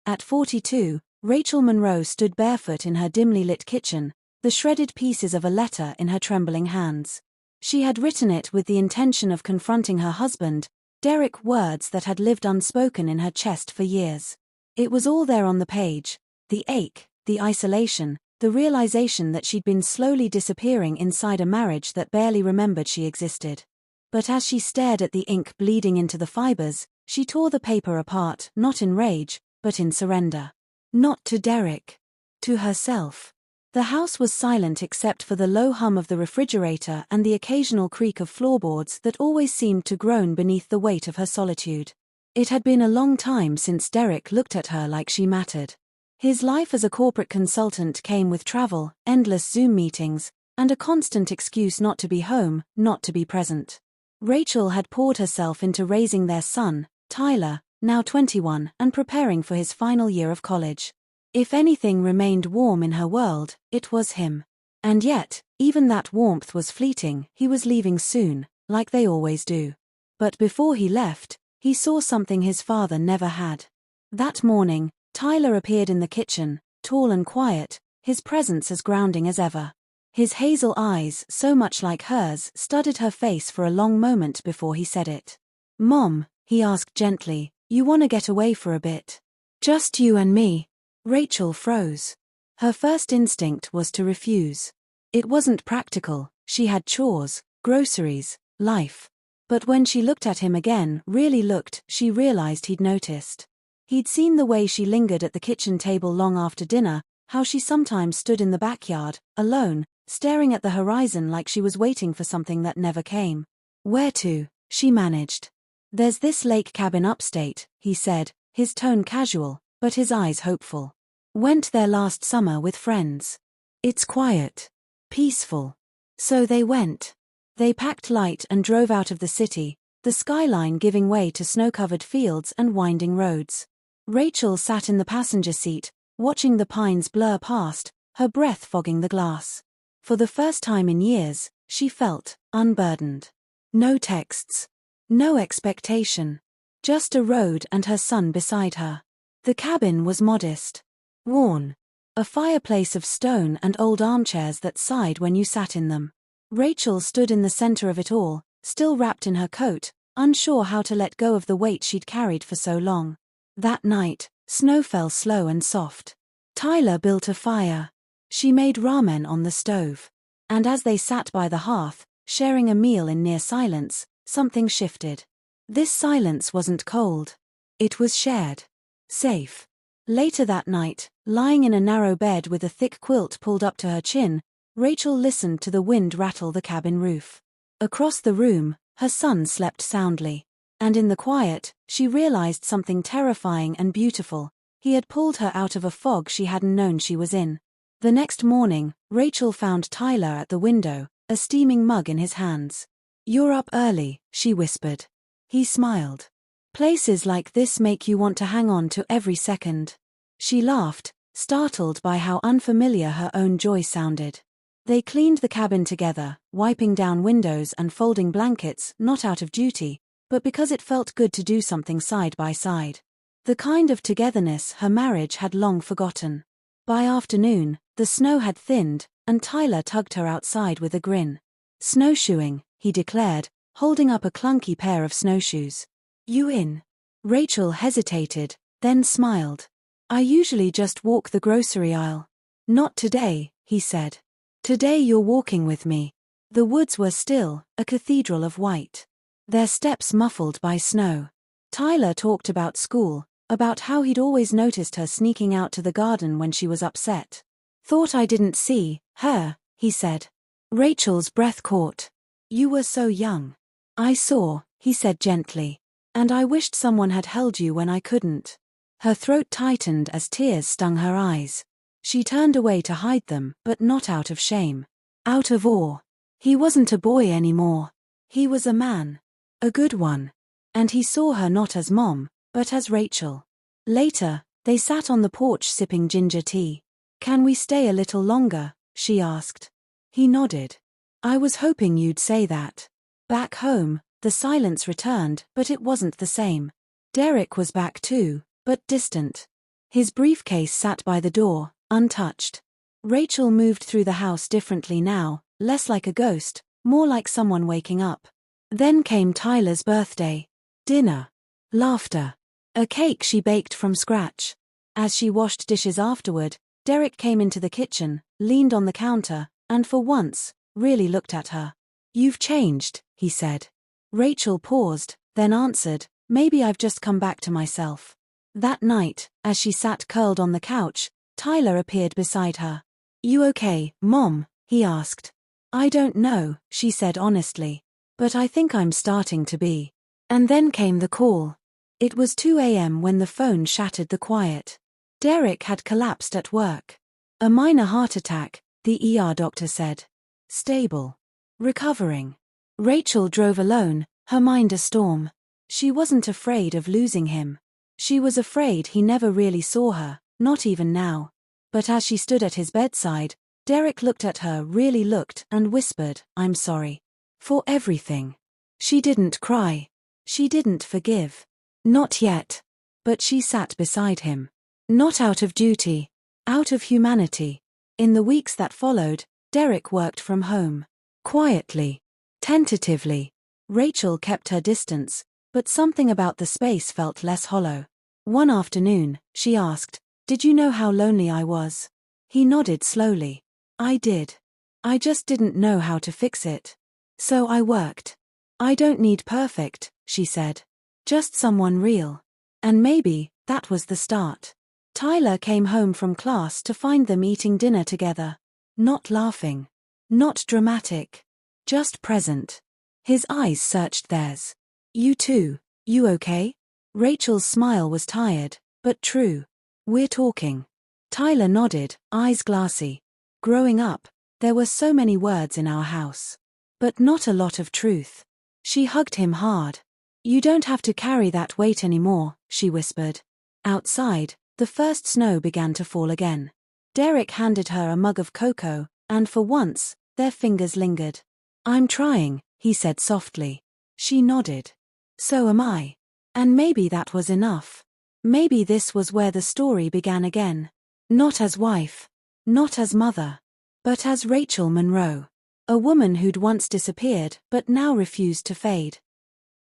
At 42, Rachel Monroe stood barefoot in her dimly lit kitchen, the shredded pieces of a letter in her trembling hands. She had written it with the intention of confronting her husband, Derek, words that had lived unspoken in her chest for years. It was all there on the page: the ache, the isolation, the realization that she'd been slowly disappearing inside a marriage that barely remembered she existed. But as she stared at the ink bleeding into the fibers, she tore the paper apart, not in rage, but in surrender. Not to Derek. To herself. The house was silent except for the low hum of the refrigerator and the occasional creak of floorboards that always seemed to groan beneath the weight of her solitude. It had been a long time since Derek looked at her like she mattered. His life as a corporate consultant came with travel, endless Zoom meetings, and a constant excuse not to be home, not to be present. Rachel had poured herself into raising their son, Tyler, now 21, and preparing for his final year of college. If anything remained warm in her world, it was him. And yet, even that warmth was fleeting. He was leaving soon, like they always do. But before he left, he saw something his father never had. That morning, Tyler appeared in the kitchen, tall and quiet, his presence as grounding as ever. His hazel eyes, so much like hers, studied her face for a long moment before he said it. "Mom," he asked gently, "you want to get away for a bit? Just you and me?" Rachel froze. Her first instinct was to refuse. It wasn't practical. She had chores, groceries, life. But when she looked at him again, really looked, she realized he'd noticed. He'd seen the way she lingered at the kitchen table long after dinner, how she sometimes stood in the backyard, alone, staring at the horizon like she was waiting for something that never came. "Where to?" she managed. "There's this lake cabin upstate," he said, his tone casual, but his eyes hopeful. "Went there last summer with friends. It's quiet. Peaceful." So they went. They packed light and drove out of the city, the skyline giving way to snow-covered fields and winding roads. Rachel sat in the passenger seat, watching the pines blur past, her breath fogging the glass. For the first time in years, she felt unburdened. No texts. No expectation. Just a road and her son beside her. The cabin was modest. Worn. A fireplace of stone and old armchairs that sighed when you sat in them. Rachel stood in the center of it all, still wrapped in her coat, unsure how to let go of the weight she'd carried for so long. That night, snow fell slow and soft. Tyler built a fire. She made ramen on the stove. And as they sat by the hearth, sharing a meal in near silence, something shifted. This silence wasn't cold. It was shared. Safe. Later that night, lying in a narrow bed with a thick quilt pulled up to her chin, Rachel listened to the wind rattle the cabin roof. Across the room, her son slept soundly. And in the quiet, she realized something terrifying and beautiful. He had pulled her out of a fog she hadn't known she was in. The next morning, Rachel found Tyler at the window, a steaming mug in his hands. "You're up early," she whispered. He smiled. "Places like this make you want to hang on to every second." She laughed, startled by how unfamiliar her own joy sounded. They cleaned the cabin together, wiping down windows and folding blankets, not out of duty, but because it felt good to do something side by side. The kind of togetherness her marriage had long forgotten. By afternoon, the snow had thinned, and Tyler tugged her outside with a grin. "Snowshoeing," he declared, holding up a clunky pair of snowshoes. "You in?" Rachel hesitated, then smiled. "I usually just walk the grocery aisle." "Not today," he said. "Today you're walking with me." The woods were still, a cathedral of white. Their steps muffled by snow. Tyler talked about school, about how he'd always noticed her sneaking out to the garden when she was upset. "Thought I didn't see her," he said. Rachel's breath caught. "You were so young." "I saw," he said gently. "And I wished someone had held you when I couldn't." Her throat tightened as tears stung her eyes. She turned away to hide them, but not out of shame. Out of awe. He wasn't a boy anymore. He was a man. A good one. And he saw her not as Mom, but as Rachel. Later, they sat on the porch sipping ginger tea. "Can we stay a little longer?" she asked. He nodded. "I was hoping you'd say that." Back home, the silence returned, but it wasn't the same. Derek was back too, but distant. His briefcase sat by the door, untouched. Rachel moved through the house differently now, less like a ghost, more like someone waking up. Then came Tyler's birthday. Dinner. Laughter. A cake she baked from scratch. As she washed dishes afterward, Derek came into the kitchen, leaned on the counter, and for once, really looked at her. "You've changed," he said. Rachel paused, then answered, "Maybe I've just come back to myself." That night, as she sat curled on the couch, Tyler appeared beside her. "You okay, Mom?" he asked. "I don't know," she said honestly. "But I think I'm starting to be." And then came the call. It was 2 a.m. when the phone shattered the quiet. Derek had collapsed at work. "A minor heart attack," the ER doctor said. "Stable. Recovering." Rachel drove alone, her mind a storm. She wasn't afraid of losing him. She was afraid he never really saw her, not even now. But as she stood at his bedside, Derek looked at her, really looked, and whispered, "I'm sorry. For everything." She didn't cry. She didn't forgive. Not yet. But she sat beside him. Not out of duty. Out of humanity. In the weeks that followed, Derek worked from home. Quietly. Tentatively. Rachel kept her distance, but something about the space felt less hollow. One afternoon, she asked, "Did you know how lonely I was?" He nodded slowly. "I did. I just didn't know how to fix it. So I worked." "I don't need perfect," she said. "Just someone real." And maybe that was the start. Tyler came home from class to find them eating dinner together. Not laughing. Not dramatic. Just present. His eyes searched theirs. "You too. You okay?" Rachel's smile was tired, but true. "We're talking." Tyler nodded, eyes glassy. "Growing up, there were so many words in our house. But not a lot of truth." She hugged him hard. "You don't have to carry that weight anymore," she whispered. Outside, the first snow began to fall again. Derek handed her a mug of cocoa, and for once, their fingers lingered. "I'm trying," he said softly. She nodded. "So am I." And maybe that was enough. Maybe this was where the story began again. Not as wife. Not as mother. But as Rachel Monroe. A woman who'd once disappeared but now refused to fade.